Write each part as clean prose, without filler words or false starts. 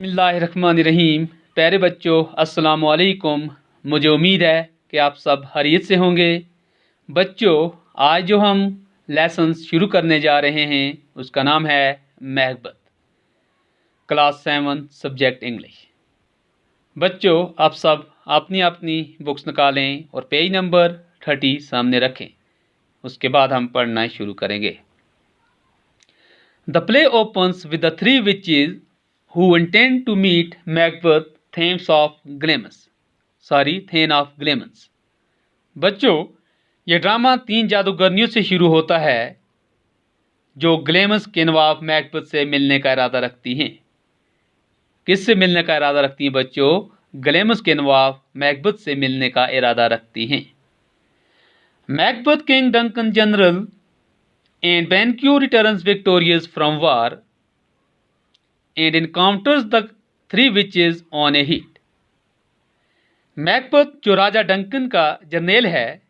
बिस्मिल्लाहिर्रहमानिर्रहीम। प्यारे बच्चों, अस्सलाम वालेकुम। मुझे उम्मीद है कि आप सब खैरियत से होंगे। बच्चों, आज जो हम लेसन शुरू करने जा रहे हैं उसका नाम है महबत, क्लास 7 सब्जेक्ट इंग्लिश। बच्चों, आप सब अपनी अपनी बुक्स निकालें और पेज नंबर 30 सामने रखें। उसके बाद हम पढ़ना शुरू करेंगे। The play opens with the 3 witches who intend to meet Macbeth Thane of Glamorgan। बच्चों, यह ड्रामा 3 जादूगरनियों से शुरू होता है जो ग्लेमस के नवाब मैकबेथ से मिलने का इरादा रखती हैं। किससे मिलने का इरादा रखती हैं बच्चों? ग्लेमस के नवाब मैकबेथ से मिलने का इरादा रखती हैं। Macbeth king Duncan general and BenQ returns victorious from war and encounters the 3 witches on a hit। Macbeth जो राजा डंकन का जर्नेल है,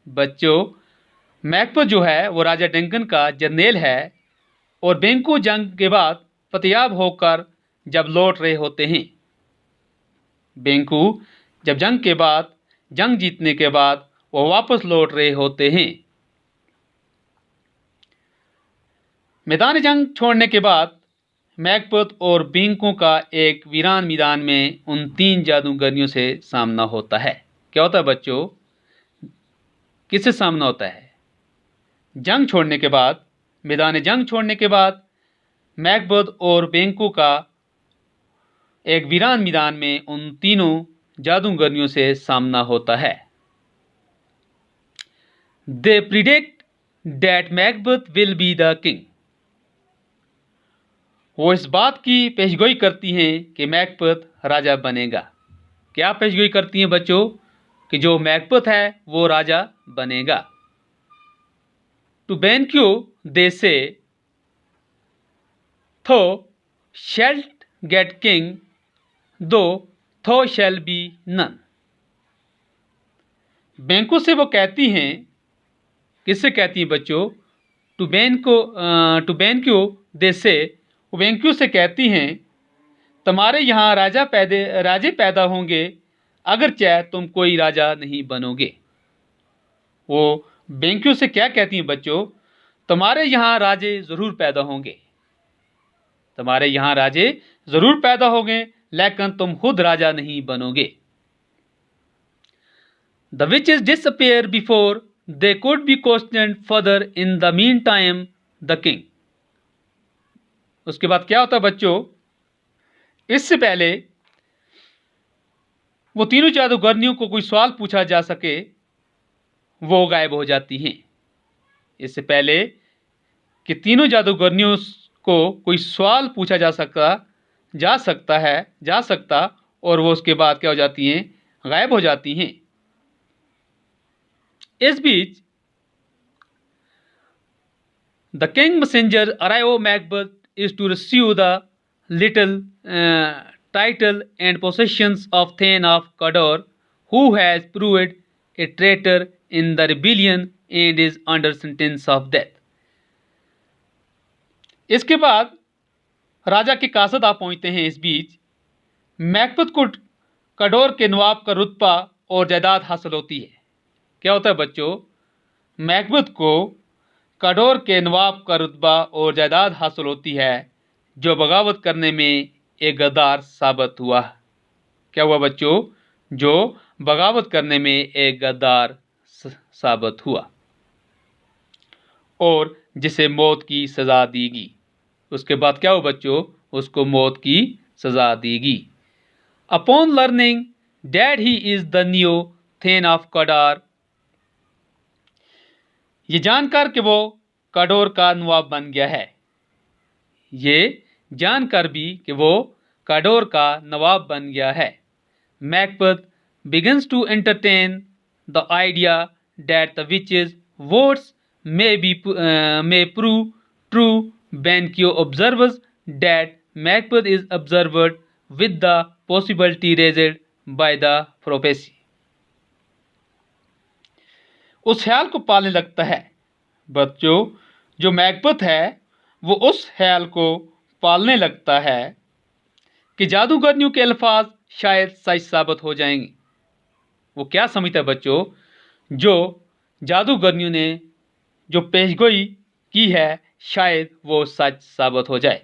बच्चों मैकबेथ जो है वो राजा डंकन का जर्नेल है और बेंकू जंग के बाद फतेयाब होकर जब लौट रहे होते हैं। बेंकू जब जंग जीतने के बाद वो वापस लौट रहे होते हैं। मैदान जंग छोड़ने के बाद मैकबेथ और बेंकू का एक वीरान मैदान में उन 3 जादूगरनियों से सामना होता है। क्या होता है बच्चों? किससे सामना होता है? जंग छोड़ने के बाद, मैदान जंग छोड़ने के बाद मैकबेथ और बेंकू का एक वीरान मैदान में उन तीनों जादूगरनियों से सामना होता है। They predict that Macbeth will be the king. वो इस बात की पेशगोई करती हैं कि मैकबेथ राजा बनेगा। क्या पेशगोई करती हैं बच्चों? कि जो मैकबेथ है वो राजा बनेगा। टू बेनक्यू दे से थो शैल्ट गेट किंग दो थो शैल बी नन। बेंकू से वो कहती हैं, किससे कहती हैं बच्चों? टू बेनक्यू दे से, वो बेंक्यू से कहती हैं तुम्हारे यहाँ राजे पैदा होंगे अगर चाहे तुम कोई राजा नहीं बनोगे। वो बेंक्यू से क्या कहती हैं बच्चों? तुम्हारे यहाँ राजे जरूर पैदा होंगे, तुम्हारे यहाँ राजे जरूर पैदा होंगे लेकिन तुम खुद राजा नहीं बनोगे। The witches disappear before they could be questioned further in the mean time the king. उसके बाद क्या होता है बच्चों? इससे पहले वो तीनों जादूगरनियों को कोई सवाल पूछा जा सके वो गायब हो जाती हैं। इससे पहले कि तीनों जादूगरनियों को कोई सवाल पूछा जा सकता और वो उसके बाद क्या हो जाती हैं? गायब हो जाती हैं। इस बीच the king messenger arrive Macbeth is to receive the little title and possessions of Thane of Cawdor, who has proved a traitor in the rebellion and is under sentence of death। इसके बाद राजा के कासद आ पहुंचते हैं। इस बीच Macbeth को काडोर के नवाब का रुतबा और जायदाद हासिल होती है। क्या होता है बच्चों? मैकबेथ को काडोर के नवाब का रुतबा और जायदाद हासिल होती है जो बगावत करने में एक गद्दार साबित हुआ। क्या हुआ बच्चों? जो बगावत करने में एक गद्दार साबित हुआ और जिसे मौत की सजा देगी। उसके बाद क्या हुआ बच्चों? उसको मौत की सजा देगी। Upon learning that he is the new thane of Cawdor, ये जानकर कि वो काडोर का नवाब बन गया है, ये जानकर भी कि वो काडोर का नवाब बन गया है, Macbeth begins to entertain the idea that the witches words may prove true Benkyo observes that Macbeth is observed with the possibility raised by the prophecy। उस ख्याल को पालने लगता है बच्चों। जो मैकबेथ है वो उस ख्याल को पालने लगता है कि जादूगरनियों के अल्फाज शायद सच साबित हो जाएंगे। वो क्या समझता है बच्चों, जो जादूगरनियों ने जो पेशगोई की है शायद वो सच साबित हो जाए।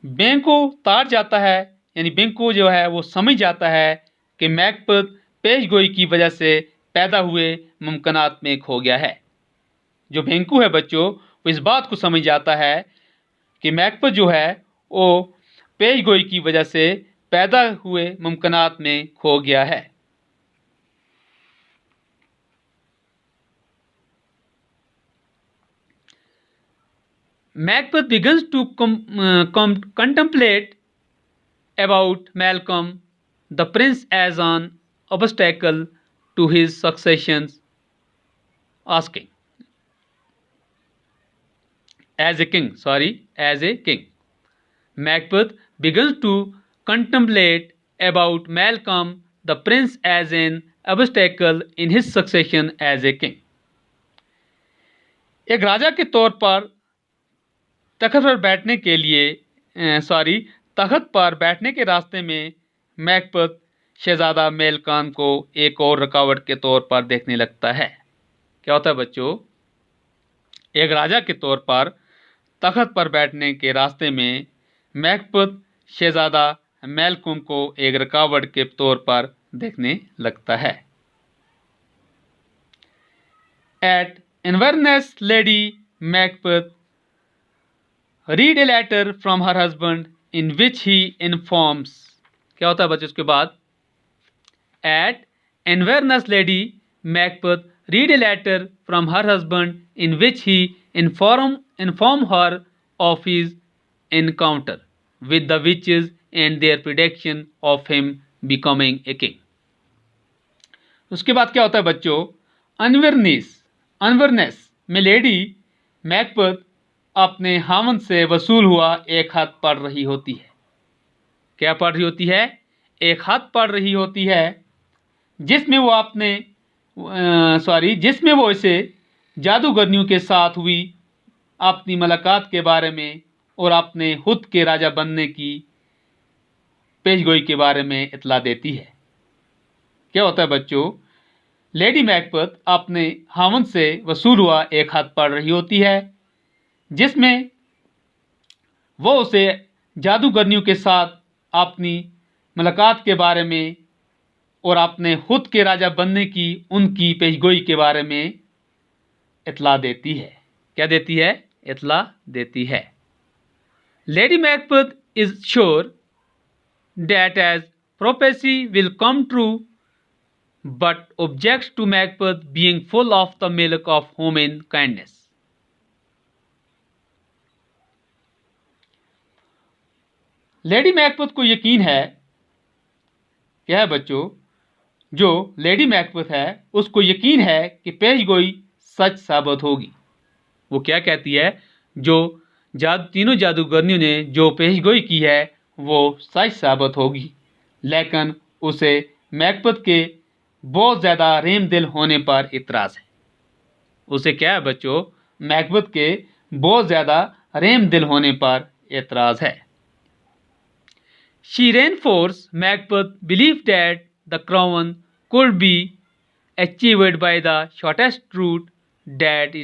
बेंको तार जाता है, यानी बेंको जो है वो समझ जाता है कि मैकबेथ पेशगोई की वजह से पैदा हुए मुमकिनात में खो गया है। जो बेंको है बच्चों, वो इस बात को समझ जाता है कि मैकबेथ जो है वो पेशगोई की वजह से पैदा हुए मुमकिनात में खो गया है। Macbeth begins to contemplate about Malcolm the prince as an obstacle to his succession, asking as a king. Macbeth begins to contemplate about Malcolm the prince as an obstacle in his succession as a king. एक राजा के तौर पर तख्त पर बैठने के रास्ते में Macbeth शहजादा मेलकॉन को एक और रुकावट के तौर पर देखने लगता है। क्या होता है बच्चों, एक राजा के तौर पर तख्त पर बैठने के रास्ते में मैकबेथ शहजादा मेलकॉन को एक रुकावट के तौर पर देखने लगता है। At Inverness Lady Macbeth read a letter from her husband in which he informs, क्या होता है बच्चों उसके बाद, at Inverness lady Macbeth read a letter from her husband in which he inform her of his encounter with the witches and their prediction of him becoming a king. उसके बाद क्या होता है बच्चों, अनवर्नेस में लेडी मैकबेथ अपने हामन से वसूल हुआ एक खत पढ़ रही होती है। क्या पढ़ रही होती है? एक खत पढ़ रही होती है जिसमें वो इसे जादूगरनियों के साथ हुई अपनी मुलाकात के बारे में और अपने खुद के राजा बनने की पेशगोई के बारे में इतला देती है। क्या होता है बच्चों, लेडी मैकबेथ अपने हामन से वसूल हुआ एक खत पढ़ रही होती है जिसमें वो उसे जादूगरनियों के साथ अपनी मुलाकात के बारे में और अपने खुद के राजा बनने की उनकी पेशगोई के बारे में इतला देती है। क्या देती है? इतला देती है। Lady Macbeth is sure that as prophecy will come true but objects to Macbeth being full of the milk of human kindness. Lady Macbeth को यकीन है, क्या है बच्चों, जो लेडी मैकबेथ है उसको यकीन है कि पेशगोई सच साबित होगी। वो क्या कहती है, जो तीनों जादूगरनियों ने जो पेशगोई की है वो सच साबित होगी, लेकिन उसे मैकबेथ के बहुत ज़्यादा रेम दिल होने पर इतराज़ है। उसे क्या है बच्चों, मैकबेथ के बहुत ज़्यादा रेम दिल होने पर इतराज़ है। She reinforced Macbeth's belief that the crown could be achieved by the shortest route, that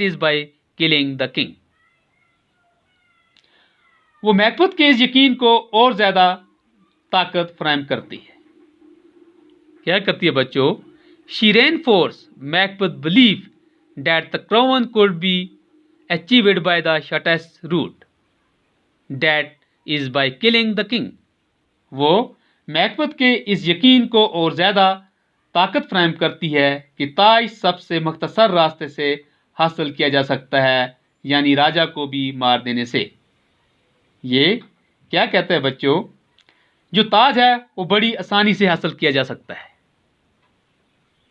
is by killing the king. वो मैकबेथ के इस यकीन को और ज्यादा ताकत फराहम करती है। क्या करती है बच्चों? She reinforced Macbeth's belief that the crown could be achieved by the shortest route, that is by killing the king. वो मैकबेथ के इस यकीन को और ज़्यादा ताकत फराहम करती है कि ताज सबसे मुख्तसर रास्ते से हासिल किया जा सकता है, यानी राजा को भी मार देने से। ये क्या कहते हैं बच्चों, जो ताज है वो बड़ी आसानी से हासिल किया जा सकता है।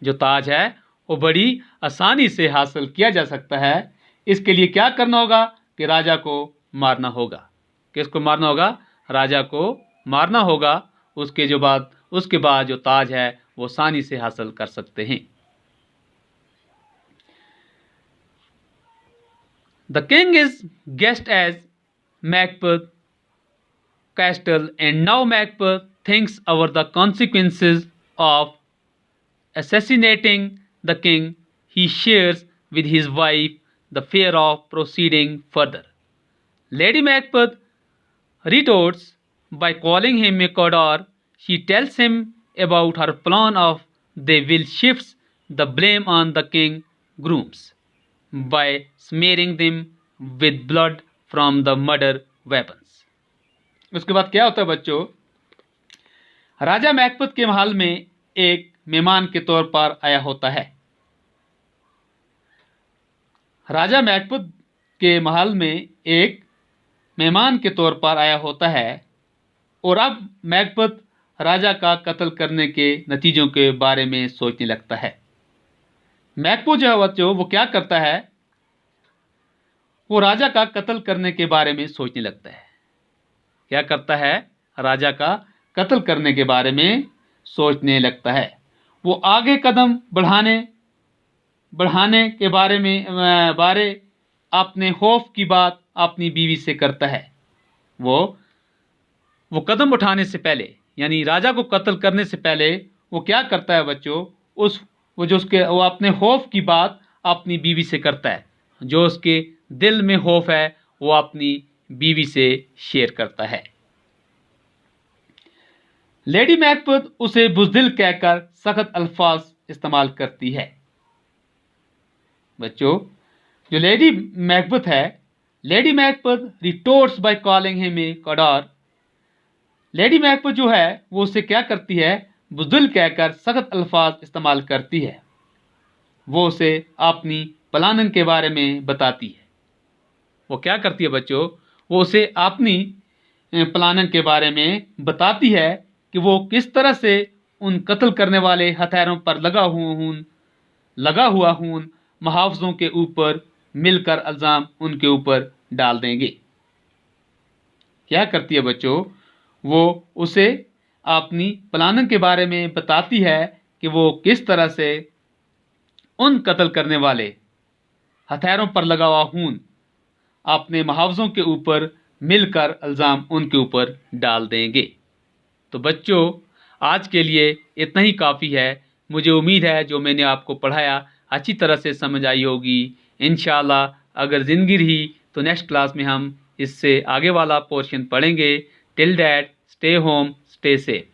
जो ताज है वो बड़ी आसानी से हासिल किया जा सकता है। इसके लिए क्या करना होगा कि राजा को मारना होगा। किसको मारना होगा? राजा को मारना होगा। उसके बाद जो ताज है वो आसानी से हासिल कर सकते हैं। The king is guessed as Macbeth castle, and now Macbeth thinks over the consequences of assassinating the king. He shares with his wife the fear of proceeding further. Lady Macbeth retorts by calling him a coward. She tells him about her plan of they will shift the blame on the king grooms by smearing them with blood from the murder weapons. उसके बाद क्या होता है बच्चों, राजा Macbeth के महल में एक मेहमान के तौर पर आया होता है। राजा मैकबेथ के महल में एक मेहमान के तौर पर आया होता है और अब मैकबेथ राजा का कत्ल करने के नतीजों के बारे में सोचने लगता है। मैकबेथ जो है बच्चों वो क्या करता है, वो राजा का कत्ल करने के बारे में सोचने लगता है। क्या करता है, राजा का कत्ल करने के बारे में सोचने लगता है। वो आगे कदम बढ़ाने के बारे अपने खौफ की बात अपनी बीवी से करता है। वो कदम उठाने से पहले यानी राजा को कत्ल करने से पहले वो क्या करता है बच्चों, वो अपने खौफ की बात अपनी बीवी से करता है। जो उसके दिल में खौफ है वो अपनी बीवी से शेयर करता है। लेडी मैकबेथ उसे बुज़दिल कहकर सख्त अल्फाज इस्तेमाल करती है। बच्चों जो लेडी मैकबेथ है, Lady Macbeth retorts by calling him a coward. Lady Macbeth जो है वो उसे क्या करती है, बुज़दिल कहकर सख्त अल्फाज इस्तेमाल करती है। वो उसे अपनी प्लानिंग के बारे में बताती है। वो क्या करती है बच्चों, वो उसे अपनी प्लानिंग के बारे में बताती है कि वो किस तरह से उन कत्ल करने वाले हथियारों पर लगा हुआ खून मुहावजों के ऊपर मिलकर इल्ज़ाम उनके ऊपर डाल देंगे। क्या करती है बच्चों, वो उसे अपनी प्लानिंग के बारे में बताती है कि वो किस तरह से उन कत्ल करने वाले हथियारों पर लगा हुआ खून अपने मुहावजों के ऊपर मिलकर इल्ज़ाम उनके ऊपर डाल देंगे। तो बच्चों आज के लिए इतना ही काफ़ी है। मुझे उम्मीद है जो मैंने आपको पढ़ाया अच्छी तरह से समझ आई होगी। इंशाअल्लाह अगर ज़िंदगी रही तो नेक्स्ट क्लास में हम इससे आगे वाला पोर्शन पढ़ेंगे। Till that stay home stay safe.